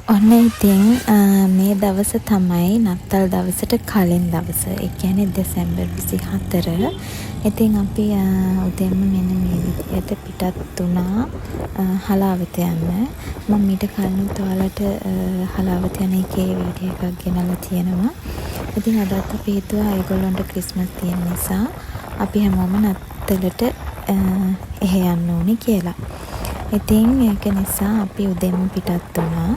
ඔන්න ඉතින් මේ දවස තමයි නත්තල් දවසට කලින් දවස. ඒ කියන්නේ දෙසැම්බර් 24. ඉතින් අපි උදේම මෙන්න මේ විදිහට පිටත් වුණා හලාවත යන්න. මම මීට කලින් ඔයාලට හලාවත යන එකේ වීඩියෝ එකක් ගෙනල්ලා තියෙනවා. ඉතින් අදත් අපි හිතුවා ඒගොල්ලන්ට ක්‍රිස්මස් තියෙන නිසා අපි හැමෝම නත්තලට එහෙ යන්න ඕනේ කියලා. ඉතින් ඒක නිසා අපි උදේම පිටත් වුණා.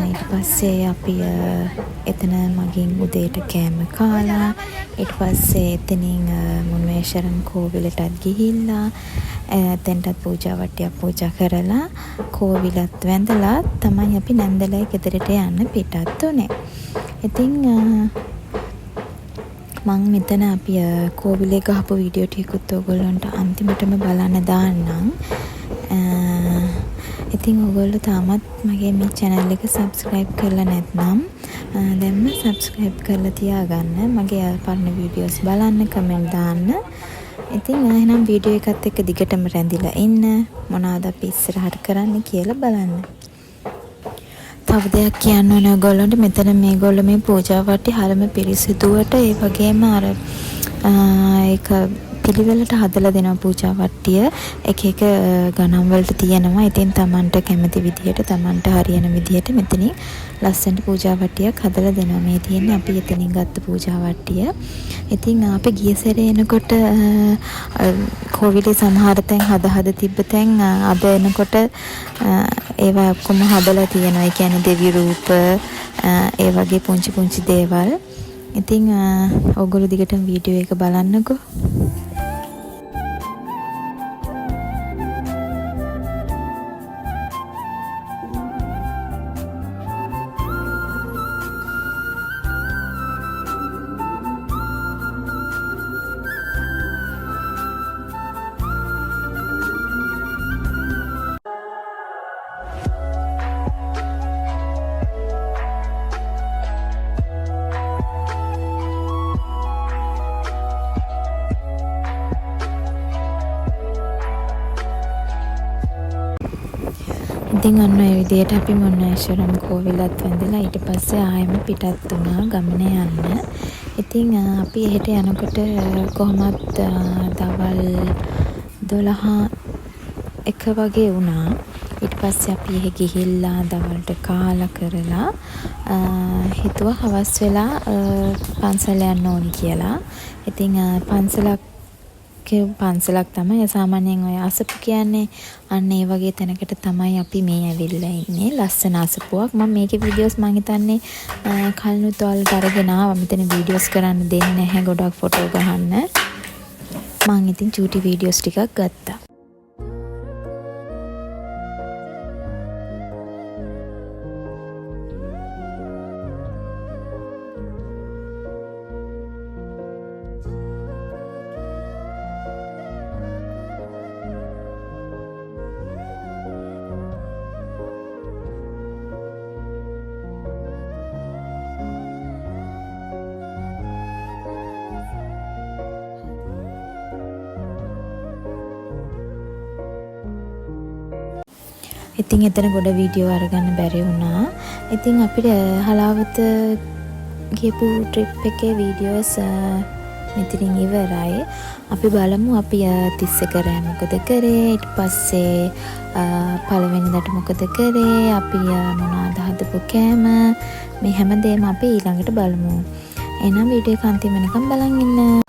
ඊට පස්සේ අපි එතන මගින් උදේට කෑම කාලා ඊට පස්සේ එතනින් මුන්වේශරන් කෝවිලටත් ගිහිල්ලා එතෙන්ටත් පූජා වට්ටියක් පූජා කරලා කෝවිලත් වැඳලා තමයි අපි නැන්දලයි ගෙදරට යන්න පිටත් උනේ. ඉතින් මං මෙතන අපි කෝවිලේ ගහපු වීඩියෝ ටිකකුත් ඔයගොල්ලන්ට අන්තිමටම බලන්න දාන්නම්. ඉතින් ඔයගොල්ලෝ තාමත් මගේ මේ channel එක subscribe කරලා නැත්නම් දැන්ම subscribe කරලා තියාගන්න. මගේ පරණ videos බලන්න, comment දාන්න. ඉතින් එහෙනම් වීඩියෝ එකත් එක්ක දිගටම රැඳිලා ඉන්න. මොනවාද අපි ඉස්සරහට කරන්න කියලා බලන්න. තව දෙයක් කියන්න ඕන ඔයගොල්ලන්ට. මෙතන මේගොල්ලෝ මේ පූජා වට්ටි හරම පිරිසිදුවට ඒ වගේම අර ඒක පිළිවෙලට හදලා දෙනවා පූජා වට්ටිය. එක එක ගණන් වලට තියෙනවා. ඉතින් Tamanට කැමති විදිහට Tamanට හරියන විදිහට මෙතනින් ලස්සනට පූජා වට්ටියක් හදලා දෙනවා. මේ තියෙන්නේ අපි එතනින් ගත්ත පූජා වට්ටිය. ඉතින් අපි ගිය සැරේ එනකොට කෝවිලේ සමහර තැන් හද තිබ්බ තැන් අද එනකොට ඒවා ඔක්කොම හදලා තියෙනවා. ඒ කියන්නේ දෙවි රූප ඒ වගේ පුංචි දේවල්. ඉතින් ඔයගොල්ලෝ දිගටම වීඩියෝ එක බලන්නකෝ. ඉතින් ඔන්න ඔය විදිහට අපි මුන්වේශරම් කෝවිලත් වැඳලා ඊට පස්සේ ආයෙම පිටත් වුණා ගමන යන්න. ඉතින් අපි එහෙට යනකොට කොහොමත් දවල් 12 වගේ වුණා. ඊට පස්සේ අපි එහෙ ගිහිල්ලා දවල්ට කාලා කරලා හිතුවා හවස් වෙලා පන්සල යන්න ඕනි කියලා. ඉතින් පන්සලක් තමයි සාමාන්‍යයෙන් ඔය අසපු කියන්නේ. අන්න ඒ වගේ තැනකට තමයි අපි මේ ඇවිල්ලා ඉන්නේ. ලස්සන අසපුවක්. මම මේකේ වීඩියෝස් මං හිතන්නේ කලිනුත් ඔයාලට අරගෙන ආවා. මෙතන වීඩියෝස් කරන්න දෙන්නේ නැහැ. ගොඩක් ෆොටෝ ගහන්න. මං ඉතින් චූටි වීඩියෝස් ටිකක් ගත්තා. ඉතින් එතන ගොඩ වීඩියෝ අරගන්න බැරි වුණා. ඉතින් අපිට හලාවත ගියපු ට්‍රිප් එකේ වීඩියෝස් මෙතනින් ඉවරයි. අපි බලමු අපි 31 රෑ මොකද කරේ, ඊට පස්සේ පළවෙනිදට මොකද කරේ, අපි මොනවද හදපු කෑම, මේ හැමදේම අපි ඊළඟට බලමු. එහෙනම් වීඩියෝ එක අන්තිම වෙනකම් බලන් ඉන්න.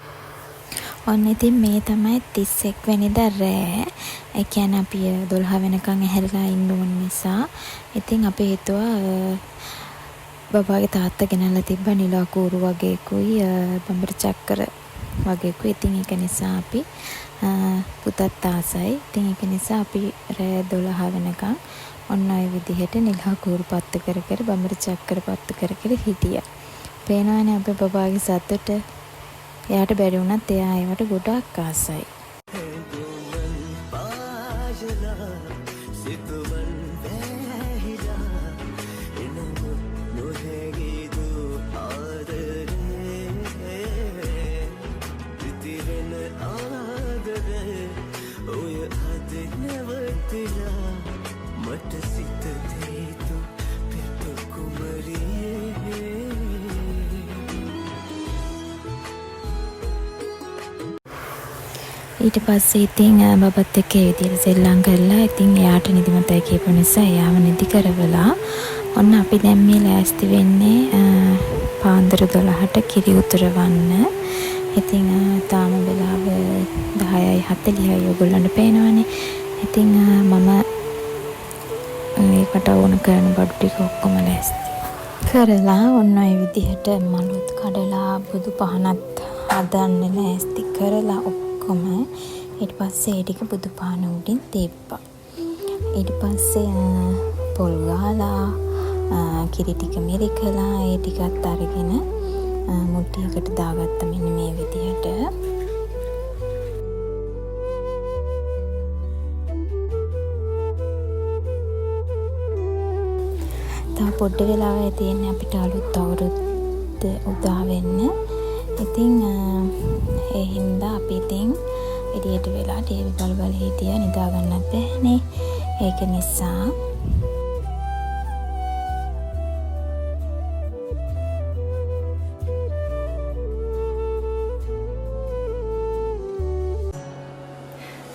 ඔන්න ඉතින් මේ තමයි 31 වෙනිදා රෑ. ඒ කියන්නේ අපි 12 වෙනකන් ඇහැරලා ඉන්න ඕන නිසා ඉතින් අපි හිතුවා බබාගේ තාත්තා ගෙනල්ලා තිබ්බ නිලා කූරු වගේකුයි බඹර චක්කර වගේකුයි. ඉතින් ඒක නිසා අපි පුතත් ආසයි. ඉතින් ඒක නිසා අපි රෑ 12 වෙනකන් ඔන්න ඔය විදිහට නිලා කූරු පත්තු කර බඹර චක්කර පත්තු කර හිටියා. පේනවනේ අපේ බබාගේ සතුට. එයාට බැරි වුණත් එයා ඒවට ගොඩක් ආසයි. ඊට පස්සේ ඉතින් බබත් එක්ක ඒ විදිහට සෙල්ලම් කරලා ඉතින් එයාට නිදිමතයි කියපු නිසා එයාව නිදි කරවලා ඔන්න අපි දැන් මේ ලෑස්ති වෙන්නේ පාන්දර 12ට කිරි උතුරවන්න. ඉතින් තාම වෙලාව 10:40යි ඔයගොල්ලන්ට පේනවනේ. ඉතින් මම ඒකට ඕන කරන බඩු ටික ඔක්කොම ලෑස්ති කරලා ඔන්න ඒ විදිහට මලුත් කඩලා බුදු පහනත් හදන්න ලෑස්ති කරලා ඔක්කොම ඊට පස්සේ ඒ ටික බුදු පහන උඩින් තියප්පා. ඊට පස්සේ පොල් ගාලා කිරි ටික මිරිකලා ඒ ටිකත් අරගෙන මුට්ටියකට දාගත්ත මෙන්න මේ විදිහට. තව පොඩ්ඩ වෙලාවයි තියෙන්නේ අපිට අලුත් අවුරුද්ද උදා වෙන්න. ඉතින් ඒ හින්දා අපි ඉතින් එළියට වෙලා ටීවී බල හිටියා, නිදා ගන්නත් බැහැනේ. ඒක නිසා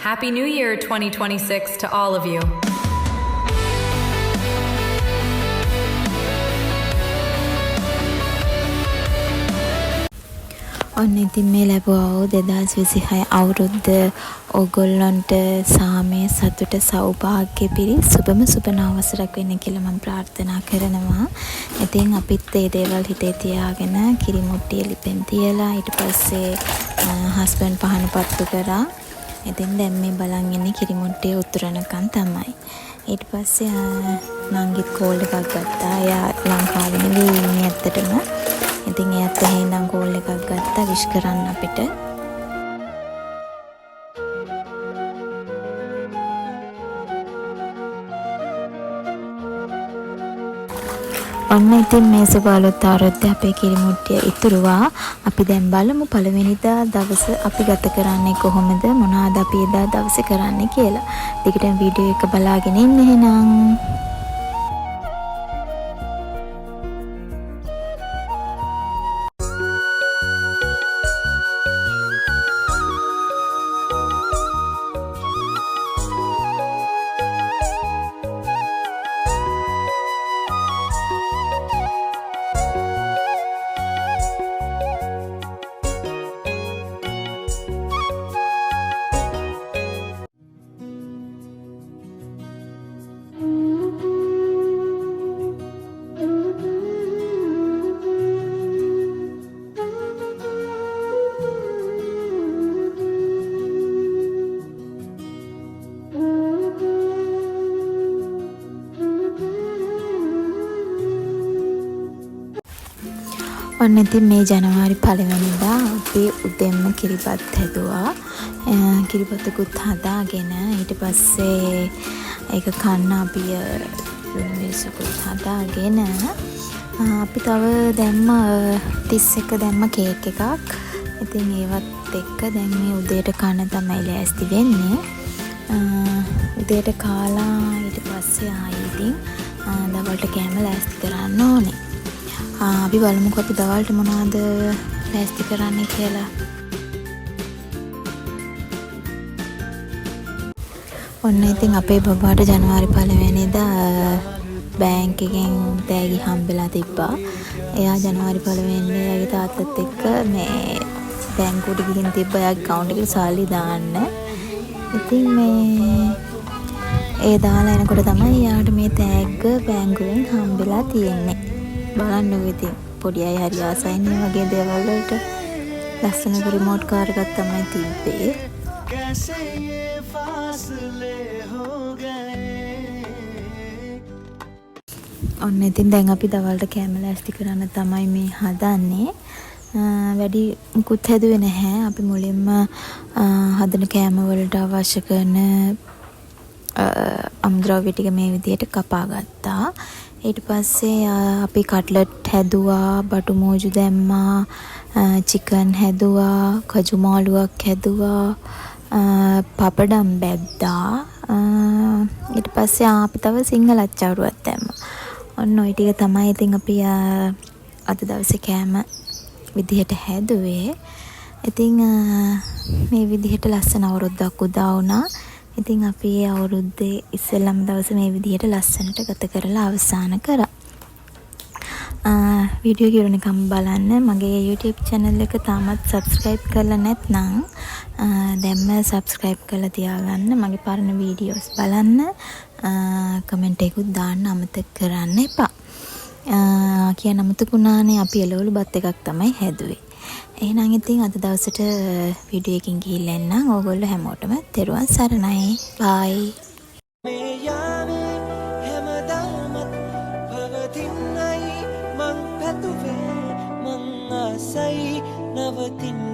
Happy New Year 2026 to all of you. ඔන්න ඉතින් මේ ලැබුවා 2026 අවුරුද්ද ඕගොල්ලන්ට සාමය සතුට සෞභාග්‍ය පිරි සුබම සුබ නවවසරක් වෙන්න කියලා මම ප්‍රාර්ථනා කරනවා. ඉතින් අපිත් ඒ දේවල් හිතේ තියාගෙන කිරි මුට්ටිය ලිපෙන් තියලා ඊට පස්සේ හස්බන්ඩ් පහන පත්තු කරා. ඉතින් දැන් මේ බලන් ඉන්නේ කිරි මුට්ටිය උතුරනකන් තමයි. ඊට පස්සේ නංගිත් කෝල් එකක් ගත්තා. එයා ලංකාවේ නෙවෙයි ඉන්නේ ඇත්තටම. ඉතින් එයාත් එහෙනම් කෝල් එකක් ගත්තා විශ් කරන්න අපිට. ඔන්න ඉතින් මේ සුබ අලුත් අවුරුද්ද අපේ කිරි මුට්ටිය ඉතුරුවා. අපි දැන් බලමු පළවෙනිදා දවස අපි ගත කරන්නේ කොහොමද, මොනවාද අපි එදා දවසේ කරන්නේ කියලා. ටිකටම වීඩියෝ එක බලාගෙන ඉන්න එහෙනම්. ඔන්න ඉතින් මේ ජනවාරි 1 වෙනිදා අපි උදෙන්ම කිරිබත් හැදුවා. කිරිබතකුත් හදාගෙන ඊට පස්සේ ඒක කන්න අපි මිරිසකුත් හදාගෙන අපි තව දැම්ම 31 දැම්ම කේක් එකක්. ඉතින් ඒවත් එක්ක දැන් මේ උදේට කන්න තමයි ලෑස්ති වෙන්නේ. උදේට කාලා ඊට පස්සේ ආයෙ ඉතින් දවල්ට කෑම ලෑස්ති කරන්න ඕනේ. අපි බලමුකෝ අපි දවල්ට මොනවද ලෑස්ති කරන්නේ කියලා. ඔන්න ඉතින් අපේ බබාට ජනවාරි 1 වෙනිදා බැංක් එකෙන් තෑගි හම්බෙලා තිබ්බා. එයා ජනවාරි 1 වෙනිදා එයාගේ තාත්තත් එක්ක මේ බැංකුවට ගිහින් තිබ්බා එයාගේ account එකට සල්ලි දාන්න. ඉතින් මේ ඒ දාලා එනකොට තමයි එයාට මේ තෑග්ග බැංකුවෙන් හම්බෙලා තියෙන්නේ. බලන්න ඉතින් පොඩි අය හරි ආසයි නේ වගේ දේවල් වලට. ලස්සන රිමෝට් කාර් එකක් තමයි තිබ්බේ. ඔන්න ඉතින් දැන් අපි දවල්ට කෑම ලෑස්ති කරන්න තමයි මේ හදන්නේ. වැඩි මුකුත් හැදුවේ නැහැ. අපි මුලින්ම හදන කෑම වලට අවශ්‍ය කරන අමුද්‍රව්‍ය ටික මේ විදිහට කපා ගත්තා. ඊට පස්සේ අපි කට්ලට් හැදුවා, බටු මෝජු දැම්මා, චිකන් හැදුවා, කජු මාළුවක් හැදුවා, පපඩම් බැද්දා. ඊට පස්සේ අපි තව සිංහල අච්චාරුවක් දැම්මා. ඔන්න ඔය ටික තමයි ඉතින් අපි අද දවසේ කෑම විදිහට හැදුවේ. ඉතින් මේ විදිහට ලස්සන අවුරුද්දක් උදා වුණා. ඉතින් අපි ඒ අවුරුද්දේ ඉස්සෙල්ලම දවසේ මේ විදිහට ලස්සනට ගත කරලා අවසන් කරා. වීඩියෝ ගෙරණකම් බලන්න. මගේ YouTube channel එක තාමත් subscribe කරලා නැත්නම් දැන්ම subscribe කරලා තියාගන්න. මගේ පරණ videos බලන්න. comment එකකුත් දාන්න අමතක කරන්න එපා. කියන අමතකුණානේ අපි එළවලු බත් එකක් තමයි හැදුවේ. එහෙනම් ඉතින් අද දවසට වීඩියෝ එකකින් ගිහිල්ලා එන්නම්. ඕගොල්ලෝ හැමෝටම තෙරුවන් සරණයි. bye. මේ යාමේ හැමදාමත් පවතින්නයි මං පැතුවේ මං ආසයි නවතින්න